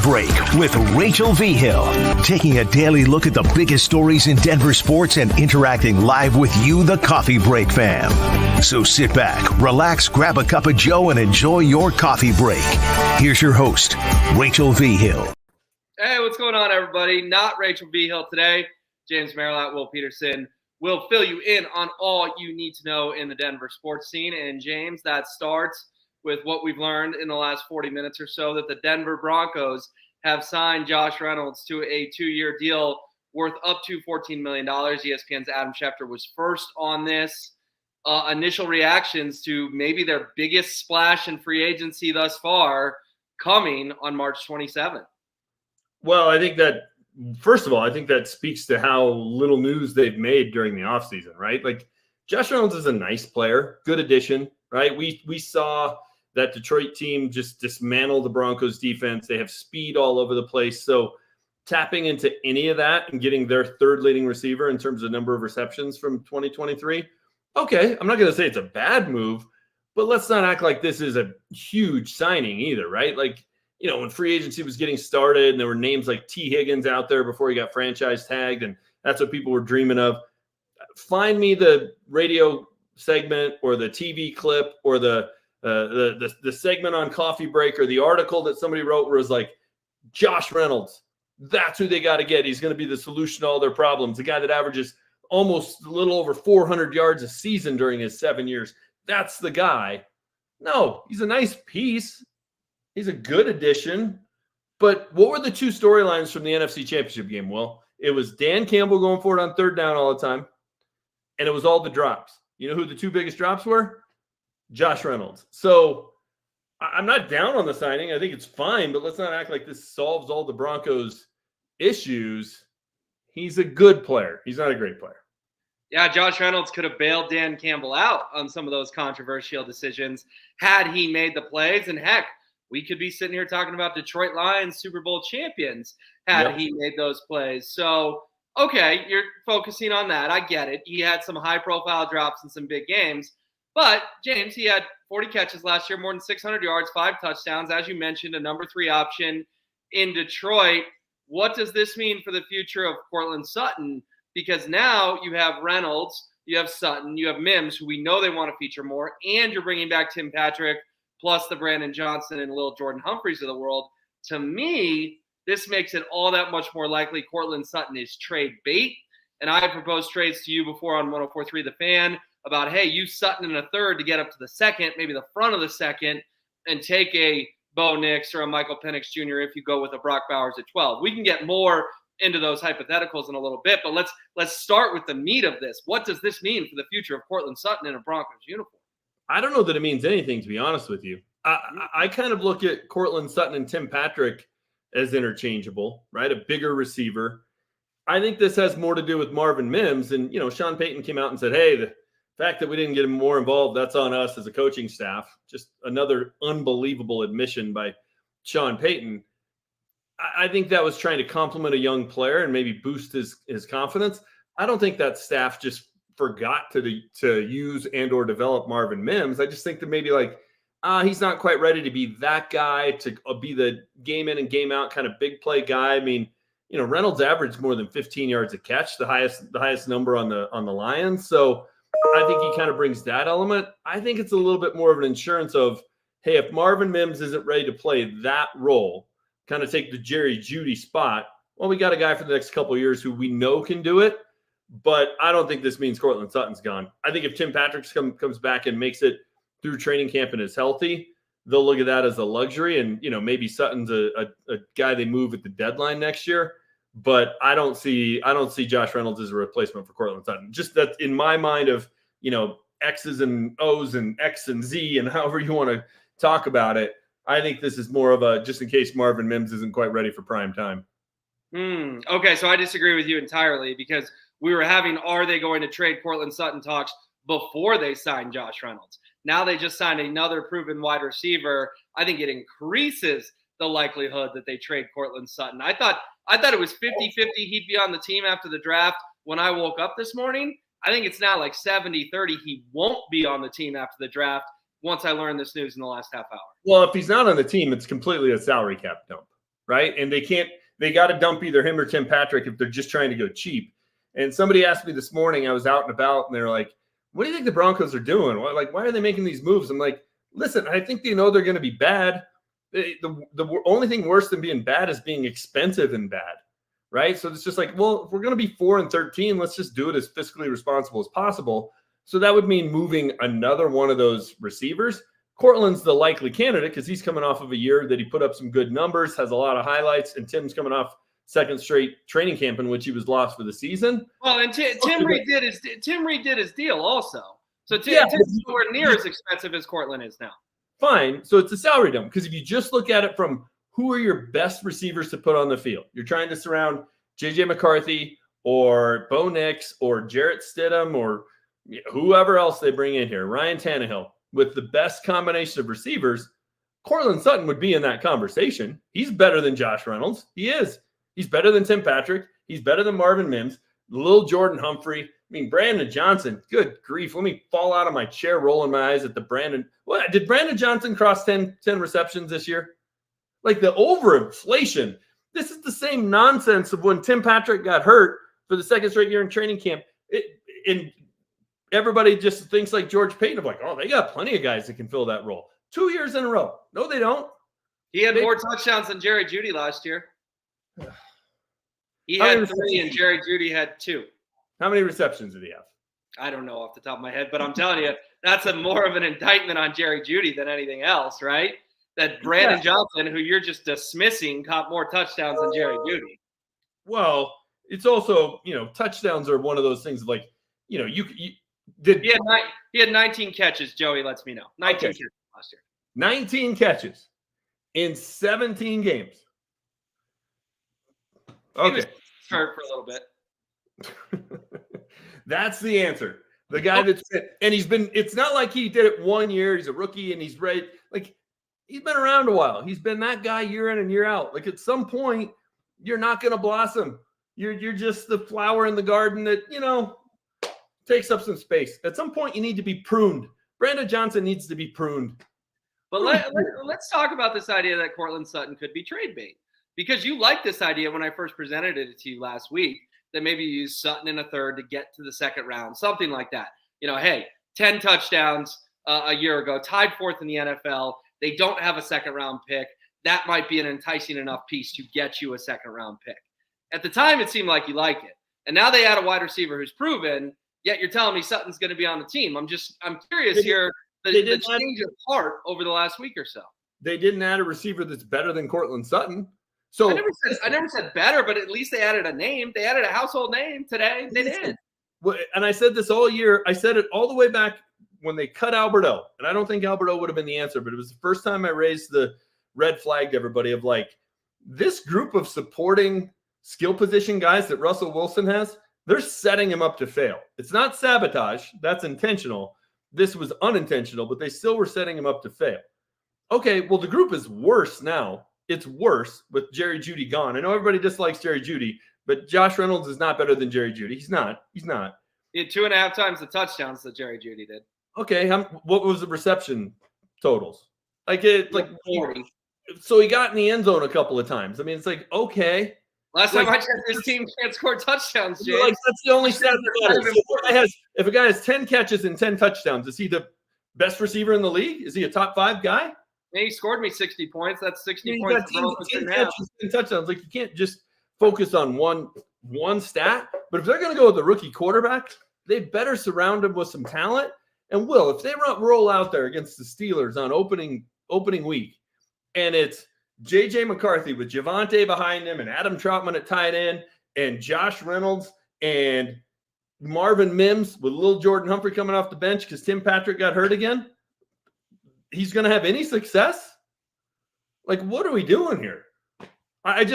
Break with Rachel V. Hill, taking a daily look at the biggest stories in Denver sports and interacting live with you, the Coffee Break fam. So sit back, relax, grab a cup of joe, and enjoy your coffee break. Here's your host, Rachel V. Hill. Hey, what's going on, everybody? Not Rachel V. Hill today. James Merrillat, Will Peterson will fill you in on all you need to know in the Denver sports scene. And James, that starts with what we've learned in the last 40 minutes or so, that the Denver Broncos have signed Josh Reynolds to a 2-year deal worth up to $14 million. ESPN's Adam Schefter was first on this. Initial reactions to maybe their biggest splash in free agency thus far coming on March 27th. Well, I think that, first of all, I think that speaks to how little news they've made during the offseason, right? Like, Josh Reynolds is a nice player, good addition, right? We saw that Detroit team just dismantle the Broncos defense. They have speed all over the place. So tapping into any of that and getting their third leading receiver in terms of number of receptions from 2023, okay, I'm not going to say it's a bad move, but let's not act like this is a huge signing either, right? Like, you know, when free agency was getting started and there were names like T. Higgins out there before he got franchise tagged, and that's what people were dreaming of. Find me the radio segment or the TV clip or the segment on Coffee Break or the article that somebody wrote where it was like, Josh Reynolds, that's who they got to get. He's going to be the solution to all their problems. The guy that averages almost a little over 400 yards a season during his 7 years. That's the guy. No, he's a nice piece. He's a good addition. But what were the two storylines from the NFC Championship game? Well, it was Dan Campbell going for it on third down all the time, and it was all the drops. You know who the two biggest drops were? Josh Reynolds. So I'm not down on the signing. I think it's fine, but let's not act like this solves all the Broncos' issues. He's a good player. He's not a great player. Yeah, Josh Reynolds could have bailed Dan Campbell out on some of those controversial decisions had he made the plays. And heck, we could be sitting here talking about Detroit Lions Super Bowl champions had he made those plays. So, okay, you're focusing on that. I get it. He had some high-profile drops in some big games. But, James, he had 40 catches last year, more than 600 yards, 5 touchdowns. As you mentioned, a number 3 option in Detroit. What does this mean for the future of Courtland Sutton? Because now you have Reynolds, you have Sutton, you have Mims, who we know they want to feature more, and you're bringing back Tim Patrick, plus the Brandon Johnson and Lil Jordan Humphreys of the world. To me, this makes it all that much more likely Courtland Sutton is trade bait. And I proposed trades to you before on 104.3 The Fan about, hey, use Sutton in a third to get up to the second, maybe the front of the second, and take a Bo Nix or a Michael Penix Jr. if you go with a Brock Bowers at 12. We can get more into those hypotheticals in a little bit, but let's start with the meat of this. What does this mean for the future of Courtland Sutton in a Broncos uniform? I don't know that it means anything, to be honest with you. I kind of look at Courtland Sutton and Tim Patrick as interchangeable, right? A bigger receiver. I think this has more to do with Marvin Mims. And, you know, Sean Payton came out and said, hey, the fact that we didn't get him more involved, that's on us as a coaching staff. Just another unbelievable admission by Sean Payton. I think that was trying to compliment a young player and maybe boost his confidence. I don't think that staff just forgot to use and or develop Marvin Mims. I just think that maybe like, he's not quite ready to be that guy, to be the game in and game out kind of big play guy. I mean, you know, Reynolds averaged more than 15 yards a catch, the highest number on the Lions. So I think he kind of brings that element. I think it's a little bit more of an insurance of, hey, if Marvin Mims isn't ready to play that role, kind of take the Jerry Jeudy spot, well, we got a guy for the next couple of years who we know can do it. But I don't think this means Courtland Sutton's gone. I think if Tim Patrick comes back and makes it through training camp and is healthy, they'll look at that as a luxury. And, you know, maybe Sutton's a guy they move at the deadline next year. But I don't see Josh Reynolds as a replacement for Courtland Sutton. Just that in my mind of, you know, X's and O's and X and Z and however you want to talk about it, I think this is more of a just in case Marvin Mims isn't quite ready for prime time. Okay, so I disagree with you entirely because we were having are they going to trade Courtland Sutton talks before they signed Josh Reynolds. Now they just signed another proven wide receiver. I think it increases the likelihood that they trade Courtland Sutton. I thought it was 50-50 he'd be on the team after the draft when I woke up this morning. I think it's now like 70-30 he won't be on the team after the draft once I learned this news in the last half hour. Well, if he's not on the team, it's completely a salary cap dump. right? And they got to dump either him or Tim Patrick if they're just trying to go cheap. And somebody asked me this morning, I was out and about, and they're like, what do you think the Broncos are doing? Why are they making these moves? I'm like, listen, I think they know they're going to be bad. The only thing worse than being bad is being expensive and bad, right? So it's just like, well, if we're going to be 4-13, let's just do it as fiscally responsible as possible. So that would mean moving another one of those receivers. Courtland's the likely candidate because he's coming off of a year that he put up some good numbers, has a lot of highlights, and Tim's coming off second straight training camp in which he was lost for the season. Well, and Tim Reed did his deal also. So Tim's nowhere near as expensive as Courtland is now. Fine. So it's a salary dump because if you just look at it from who are your best receivers to put on the field, you're trying to surround J.J. McCarthy or Bo Nix or Jarrett Stidham or whoever else they bring in here, Ryan Tannehill, with the best combination of receivers. Courtland Sutton would be in that conversation. He's better than Josh Reynolds. He is. He's better than Tim Patrick. He's better than Marvin Mims, little Jordan Humphrey. I mean, Brandon Johnson, good grief. Let me fall out of my chair, rolling my eyes at the Brandon. What, did Brandon Johnson cross 10 receptions this year? Like the overinflation. This is the same nonsense of when Tim Patrick got hurt for the second straight year in training camp. And everybody just thinks like George Payton of like, oh, they got plenty of guys that can fill that role. 2 years in a row. No, they don't. He had more touchdowns than Jerry Jeudy last year. He had 3 and Jerry Jeudy had 2. How many receptions did he have? I don't know off the top of my head, but I'm telling you, that's more of an indictment on Jerry Jeudy than anything else, right? That Brandon Johnson, who you're just dismissing, caught more touchdowns than Jerry Jeudy. Well, it's also, touchdowns are one of those things like, you did. He had 19 catches, Joey lets me know. 19 catches last year. 19 catches in 17 games. Okay. He was hurt for a little bit. That's the answer. The guy it's not like he did it 1 year. He's a rookie and he's ready. Like, he's been around a while. He's been that guy year in and year out. Like, at some point, you're not going to blossom. You're just the flower in the garden that, takes up some space. At some point, you need to be pruned. Brandon Johnson needs to be pruned. But let's talk about this idea that Courtland Sutton could be trade bait. Because you liked this idea when I first presented it to you last week, that maybe you use Sutton in a third to get to the second round, something like that. Hey, 10 touchdowns a year ago, tied 4th in the NFL. They don't have a second round pick. That might be an enticing enough piece to get you a second round pick. At the time, it seemed like you liked it. And now they add a wide receiver who's proven, yet you're telling me Sutton's going to be on the team. I'm curious here, the change of heart over the last week or so. They didn't add a receiver that's better than Courtland Sutton. So I never said better, but at least they added a name. They added a household name today. They did. Well, and I said this all year. I said it all the way back when they cut Alberto. And I don't think Alberto would have been the answer, but it was the first time I raised the red flag to everybody of like, this group of supporting skill position guys that Russell Wilson has, they're setting him up to fail. It's not sabotage. That's intentional. This was unintentional, but they still were setting him up to fail. Okay, well, the group is worse now. It's worse with Jerry Jeudy gone. I know everybody dislikes Jerry Jeudy, but Josh Reynolds is not better than Jerry Jeudy. He's not. He had 2.5 times the touchdowns that Jerry Jeudy did. Okay, what was the reception totals? 40. So he got in the end zone a couple of times. I mean, it's like, okay. Last time I checked, his team can't score touchdowns, James. That's the only stat that matters. If a guy has 10 catches and 10 touchdowns, is he the best receiver in the league? Is he a top 5 guy? Yeah, he scored me 60 points. That's 60 points. 10 catches, 10 touchdowns. Like, you can't just focus on one stat. But if they're going to go with the rookie quarterback, they better surround him with some talent. And if they roll out there against the Steelers on opening week, and it's J.J. McCarthy with Javonte behind him and Adam Trautman at tight end and Josh Reynolds and Marvin Mims with little Jordan Humphrey coming off the bench because Tim Patrick got hurt again, he's going to have any success? Like, what are we doing here? I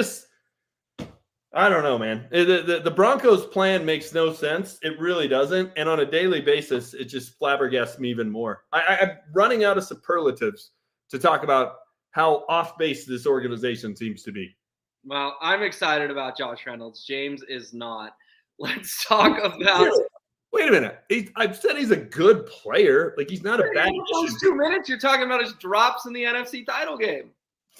don't know, man. The Broncos plan makes no sense. It really doesn't. And on a daily basis, it just flabbergasts me even more. I'm running out of superlatives to talk about how off base this organization seems to be. Well, I'm excited about Josh Reynolds. James is not. Let's talk about. Wait a minute. I've said he's a good player. Like, he's not a bad. Those 2 minutes you're talking about his drops in the NFC title game.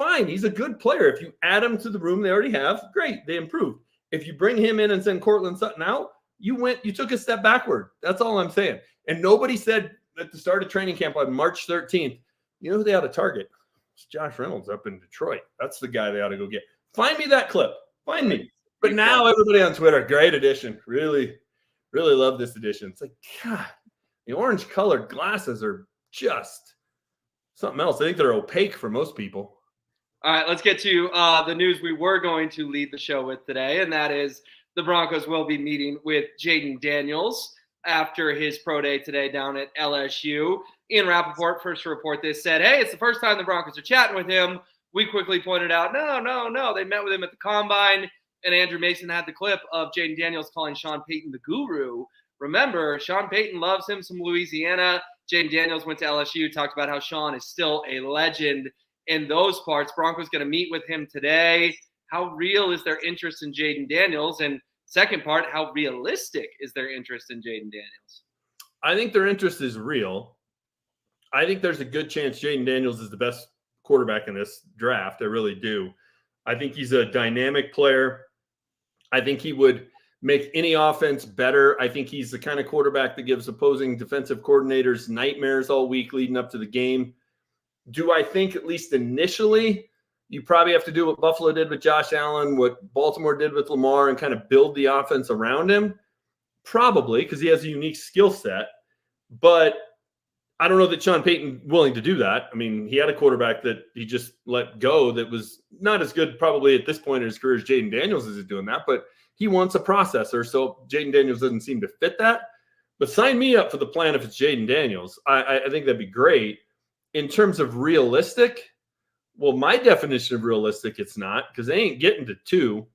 fine. He's a good player. If you add him to the room they already have, great. They improved. If you bring him in and send Courtland Sutton out, you took a step backward. That's all I'm saying. And nobody said at the start of training camp on March 13th, you know who they ought to target? It's Josh Reynolds up in Detroit. That's the guy they ought to go get. Find me that clip. Find me. But now everybody on Twitter, great edition. Really, really love this edition. It's like, God, the orange colored glasses are just something else. I think they're opaque for most people. All right, let's get to the news we were going to lead the show with today, and that is the Broncos will be meeting with Jaden Daniels after his pro day today down at LSU. Ian Rappaport, first to report this, said, hey, it's the first time the Broncos are chatting with him. We quickly pointed out, no. They met with him at the Combine, and Andrew Mason had the clip of Jaden Daniels calling Sean Payton the guru. Remember, Sean Payton loves him some Louisiana. Jaden Daniels went to LSU, talked about how Sean is still a legend in those parts. Broncos going to meet with him today. How real is their interest in Jaden Daniels? And second part, how realistic is their interest in Jaden Daniels? I think their interest is real. I think there's a good chance Jaden Daniels is the best quarterback in this draft. I really do. I think he's a dynamic player. I think he would make any offense better. I think he's the kind of quarterback that gives opposing defensive coordinators nightmares all week leading up to the game. Do I think, at least initially, you probably have to do what Buffalo did with Josh Allen, what Baltimore did with Lamar, and kind of build the offense around him? Probably, because he has a unique skill set. But I don't know that Sean Payton willing to do that. I mean, he had a quarterback that he just let go that was not as good probably at this point in his career as Jaden Daniels is doing that, but he wants a processor, so Jaden Daniels doesn't seem to fit that. But sign me up for the plan if it's Jaden Daniels. I think that'd be great. In terms of realistic, well, my definition of realistic, it's not, because they ain't getting to 2.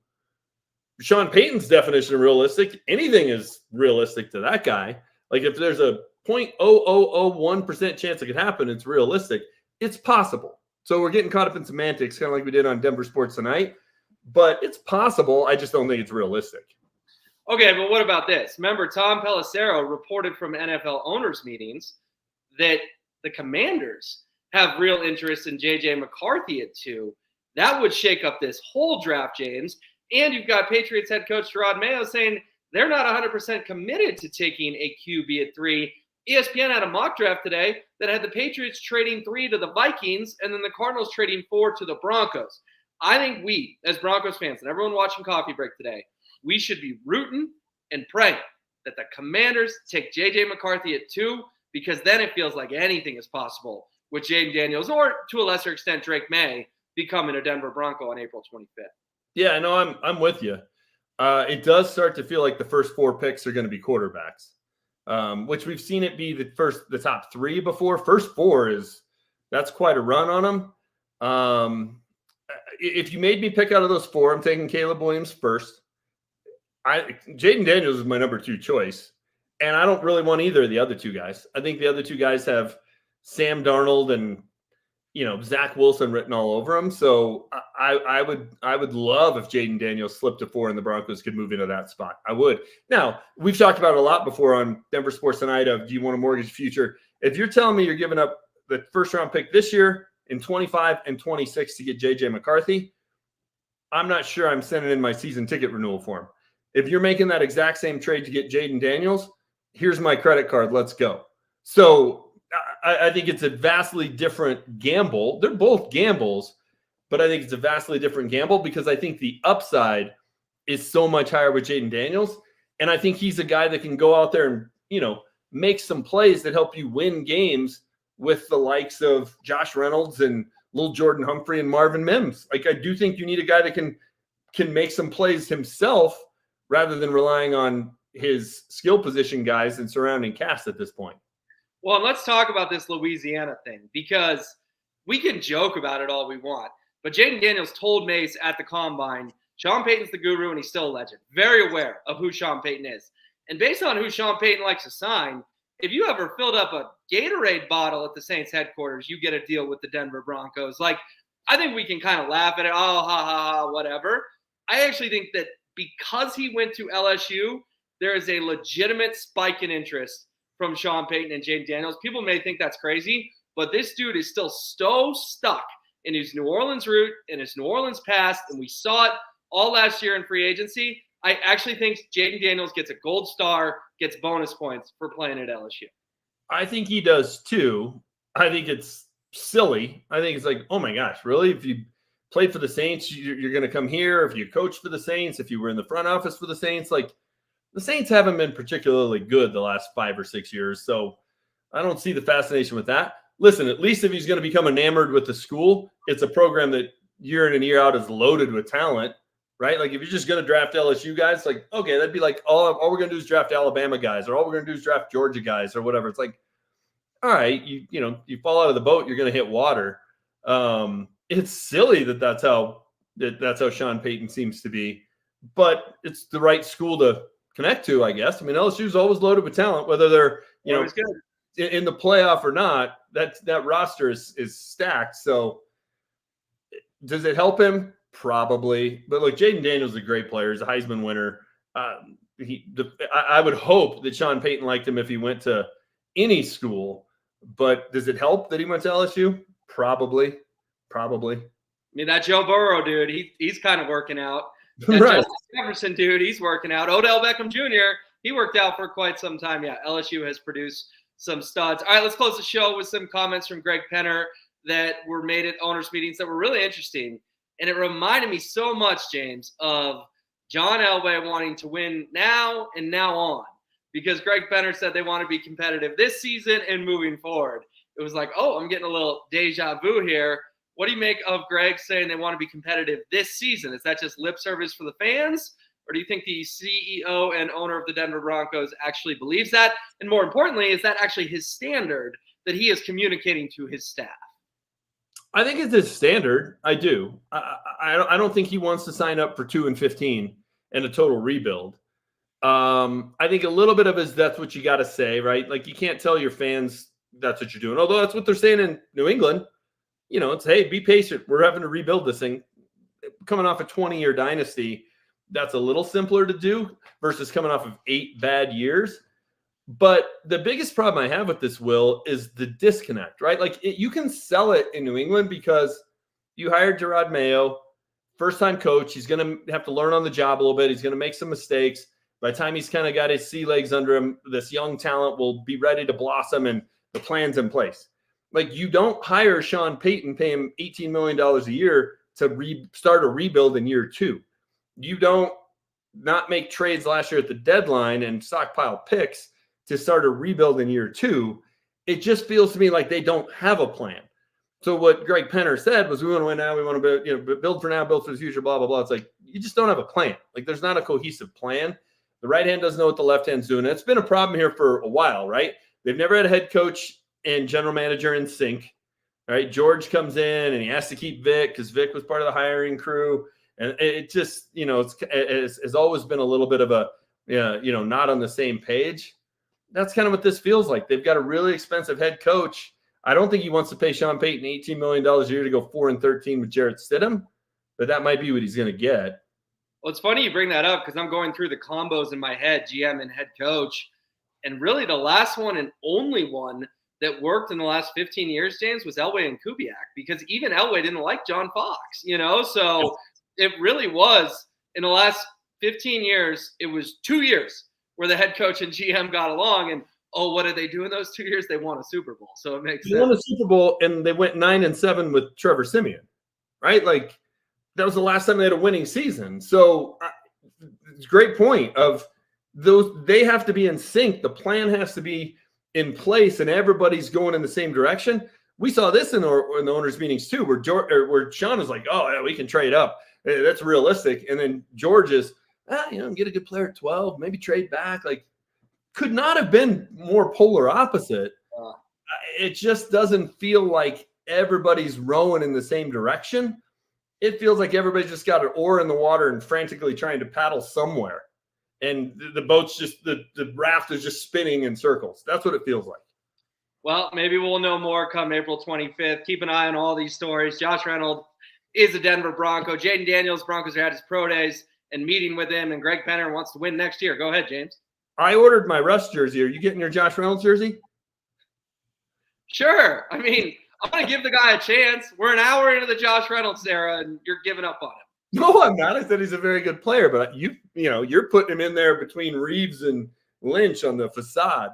Sean Payton's definition of realistic, anything is realistic to that guy. Like if there's a 0.0001% chance it could happen, it's realistic. It's possible. So we're getting caught up in semantics, kind of like we did on Denver Sports Tonight. But it's possible. I just don't think it's realistic. Okay, but what about this? Remember, Tom Pelissero reported from NFL owners' meetings that the Commanders have real interest in J.J. McCarthy at 2. That would shake up this whole draft, James. And you've got Patriots head coach Gerard Mayo saying they're not 100% committed to taking a QB at 3. ESPN had a mock draft today that had the Patriots trading 3 to the Vikings and then the Cardinals trading 4 to the Broncos. I think we, as Broncos fans and everyone watching Coffee Break today, we should be rooting and praying that the Commanders take J.J. McCarthy at 2, because then it feels like anything is possible with Jaden Daniels or, to a lesser extent, Drake May becoming a Denver Bronco on April 25th. Yeah, no, I'm with you. It does start to feel like the first 4 picks are going to be quarterbacks, which we've seen it be the top 3 before. First 4 that's quite a run on them. If you made me pick out of those 4, I'm taking Caleb Williams first. Jaden Daniels is my number 2 choice, and I don't really want either of the other 2 guys. I think the other 2 guys have Sam Darnold and Zach Wilson written all over them. So I would love if Jaden Daniels slipped to 4 and the Broncos could move into that spot. I would. Now, we've talked about it a lot before on Denver Sports Tonight of, do you want to mortgage future? If you're telling me you're giving up the first round pick this year in 25 and 26 to get J.J. McCarthy, I'm not sure I'm sending in my season ticket renewal form. If you're making that exact same trade to get Jaden Daniels, here's my credit card. Let's go. So I think it's a vastly different gamble. They're both gambles, but I think it's a vastly different gamble because I think the upside is so much higher with Jaden Daniels. And I think he's a guy that can go out there and, make some plays that help you win games with the likes of Josh Reynolds and Lil Jordan Humphrey and Marvin Mims. Like, I do think you need a guy that can make some plays himself rather than relying on his skill position guys and surrounding cast at this point. Well, let's talk about this Louisiana thing, because we can joke about it all we want. But Jaden Daniels told Mace at the Combine, Sean Payton's the guru and he's still a legend. Very aware of who Sean Payton is. And based on who Sean Payton likes to sign, if you ever filled up a Gatorade bottle at the Saints headquarters, you get a deal with the Denver Broncos. Like, I think we can kind of laugh at it. Oh, ha, ha, ha, whatever. I actually think that because he went to LSU, there is a legitimate spike in interest from Sean Payton and Jaden Daniels. People may think that's crazy, but this dude is still so stuck in his New Orleans route, in his New Orleans past, and we saw it all last year in free agency. I actually think Jaden Daniels gets a gold star, gets bonus points for playing at LSU. I think he does too. I think it's silly. I think it's like, oh my gosh, really? If you played for the Saints, you're going to come here. If you coach for the Saints, if you were in the front office for the Saints, like the Saints haven't been particularly good the last 5 or 6 years. So I don't see the fascination with that. Listen, at least if he's going to become enamored with the school, it's a program that year in and year out is loaded with talent, right? Like if you're just going to draft LSU guys, like, okay, that'd be like, all we're going to do is draft Alabama guys, or all we're going to do is draft Georgia guys or whatever. It's like, all right, you fall out of the boat, you're going to hit water. It's silly that's how Sean Payton seems to be, but it's the right school to connect to, I guess. I mean, LSU's always loaded with talent, whether they're, in the playoff or not. That roster is stacked. So does it help him? Probably. But look, Jaden Daniels is a great player. He's a Heisman winner. I would hope that Sean Payton liked him if he went to any school. But does it help that he went to LSU? Probably. I mean, that Joe Burrow dude, he's kind of working out. That right. Justin Jefferson dude, he's working out. Odell Beckham Jr., he worked out for quite some time. Yeah, LSU has produced some studs. All right, let's close the show with some comments from Greg Penner that were made at owners' meetings that were really interesting. And it reminded me so much, James, of John Elway wanting to win now and now on. Because Greg Penner said they want to be competitive this season and moving forward. It was like, oh, I'm getting a little deja vu here. What do you make of Greg saying they want to be competitive this season? Is that just lip service for the fans? Or do you think the CEO and owner of the Denver Broncos actually believes that? And more importantly, is that actually his standard that he is communicating to his staff? I think it's his standard. I do. I don't think he wants to sign up for 2-15 and a total rebuild. I think a little bit of that's what you got to say, right? Like you can't tell your fans that's what you're doing. Although that's what they're saying in New England. It's, hey, be patient. We're having to rebuild this thing. Coming off a 20-year dynasty, that's a little simpler to do versus coming off of 8 bad years. But the biggest problem I have with this, Will, is the disconnect, right? Like you can sell it in New England because you hired Gerard Mayo, first-time coach. He's going to have to learn on the job a little bit. He's going to make some mistakes. By the time he's kind of got his sea legs under him, this young talent will be ready to blossom and the plan's in place. Like you don't hire Sean Payton, pay him $18 million a year to start a rebuild in year 2. You don't not make trades last year at the deadline and stockpile picks to start a rebuild in year 2. It just feels to me like they don't have a plan. So what Greg Penner said was, we want to win now. We want to build for now, build for the future, blah, blah, blah. It's like, you just don't have a plan. Like there's not a cohesive plan. The right hand doesn't know what the left hand's doing. It's been a problem here for a while, right? They've never had a head coach and general manager in sync, right? George comes in and he has to keep Vic because Vic was part of the hiring crew. And it just, it's always been a little bit of a, not on the same page. That's kind of what this feels like. They've got a really expensive head coach. I don't think he wants to pay Sean Payton $18 million a year to go 4-13 with Jarrett Stidham, but that might be what he's going to get. Well, it's funny you bring that up because I'm going through the combos in my head, GM and head coach. And really the last one and only one that worked in the last 15 years, James, was Elway and Kubiak, because even Elway didn't like John Fox, So it really was in the last 15 years, it was 2 years where the head coach and GM got along. And, what did they do in those 2 years? They won a Super Bowl. So it makes sense. They won a Super Bowl and they went 9-7 with Trevor Siemian, right? Like that was the last time they had a winning season. So it's a great point of those. They have to be in sync. The plan has to be in place and everybody's going in the same direction. We saw this in the owners' meetings too, where Sean is like, oh, yeah, we can trade up. That's realistic. And then George is, get a good player at 12, maybe trade back. Like, could not have been more polar opposite. It just doesn't feel like everybody's rowing in the same direction. It feels like everybody's just got an oar in the water and frantically trying to paddle somewhere. And the boat's just, the raft is just spinning in circles. That's what it feels like. Well, maybe we'll know more come April 25th. Keep an eye on all these stories. Josh Reynolds is a Denver Bronco. Jaden Daniels, Broncos are at his pro days and meeting with him. And Greg Penner wants to win next year. Go ahead, James. I ordered my Russ jersey. Are you getting your Josh Reynolds jersey? Sure. I mean, I'm going to give the guy a chance. We're an hour into the Josh Reynolds era, and you're giving up on him. No, I'm not. I said he's a very good player, but you're putting him in there between Reeves and Lynch on the facade.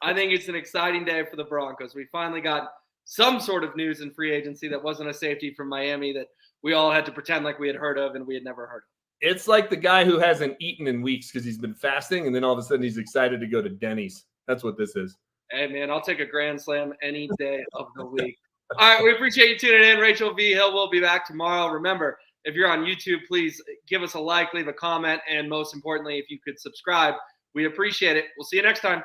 I think it's an exciting day for the Broncos. We finally got some sort of news in free agency that wasn't a safety from Miami that we all had to pretend like we had heard of and we had never heard of. It's like the guy who hasn't eaten in weeks because he's been fasting, and then all of a sudden he's excited to go to Denny's. That's what this is. Hey, man, I'll take a grand slam any day of the week. All right, we appreciate you tuning in. Rachel V. Hill will be back tomorrow. Remember, if you're on YouTube, please give us a like, leave a comment, and most importantly, if you could subscribe, we appreciate it. We'll see you next time.